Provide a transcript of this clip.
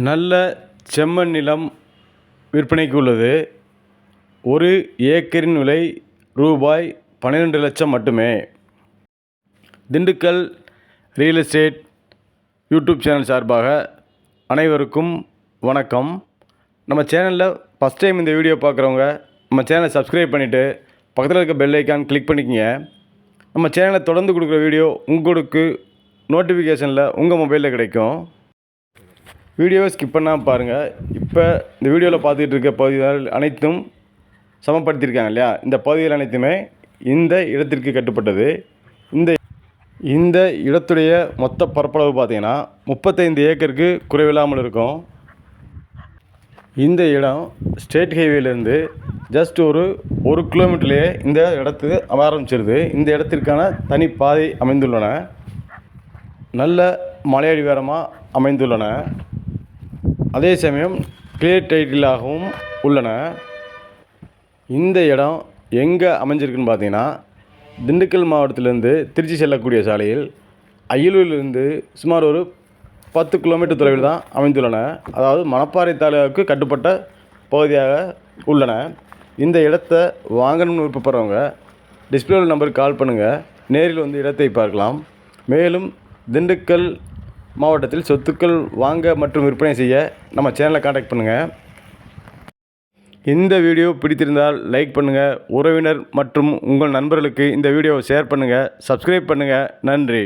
நல்ல செம்மண் நிலம் விற்பனைக்கு உள்ளது. ஒரு ஏக்கரின் விலை ரூபாய் 12 லட்சம் மட்டுமே. Dindigul real estate YouTube channel சார்பாக அனைவருக்கும் வணக்கம். நம்ம சேனலில் ஃபஸ்ட் டைம் இந்த வீடியோ பார்க்குறவங்க நம்ம சேனலை சப்ஸ்கிரைப் பண்ணிவிட்டு பக்கத்தில் இருக்க பெல் ஐக்கான் கிளிக் பண்ணிக்கங்க. நம்ம சேனலை தொடர்ந்து கொடுக்குற வீடியோ உங்களுக்கு நோட்டிஃபிகேஷனில் உங்கள் மொபைலில் கிடைக்கும். வீடியோவை ஸ்கிப் பண்ணாமல் பாருங்கள். இப்போ இந்த வீடியோவில் பார்த்துக்கிட்டு இருக்க பகுதிகள் அனைத்தும் சமப்படுத்தியிருக்காங்க இல்லையா? இந்த பகுதிகள் அனைத்துமே இந்த இடத்திற்கு கட்டுப்பட்டது. இந்த இடத்துடைய மொத்த பரப்பளவு பார்த்திங்கன்னா 35 ஏக்கருக்கு குறைவில்லாமல் இருக்கும். இந்த இடம் ஸ்டேட் ஹைவேலேருந்து ஜஸ்ட் ஒரு கிலோமீட்டர்லேயே இந்த இடத்துக்கு ஆரம்பிச்சிருது. இந்த இடத்திற்கான தனி பாதை அமைந்துள்ளன. நல்ல மலையடிவாரமாக அமைந்துள்ளன. அதே சமயம் கிளியர் டைட்டிலாகவும் உள்ளன. இந்த இடம் எங்கே அமைஞ்சிருக்குன்னு பார்த்தீங்கன்னா, திண்டுக்கல் மாவட்டத்திலேருந்து திருச்சி செல்லக்கூடிய சாலையில் அய்யலூரிலிருந்து சுமார் ஒரு 10 கிலோமீட்டர் தொலைவில் தான் அமைந்துள்ளன. அதாவது மணப்பாறை தாலுகாவுக்கு கட்டுப்பட்ட பகுதியாக உள்ளன. இந்த இடத்த வாங்கணும்னு விருப்பப்படுறவங்க டிஸ்பிளே நம்பருக்கு கால் பண்ணுங்கள். நேரில் வந்து இடத்தை பார்க்கலாம். மேலும் திண்டுக்கல் மாவட்டத்தில் சொத்துக்கள் வாங்க மற்றும் விற்பனை செய்ய நம்ம சேனலை காண்டாக்ட் பண்ணுங்கள். இந்த வீடியோ பிடித்திருந்தால் லைக் பண்ணுங்கள். உறவினர் மற்றும் உங்கள் நண்பர்களுக்கு இந்த வீடியோவை ஷேர் பண்ணுங்கள். சப்ஸ்கிரைப் பண்ணுங்கள். நன்றி.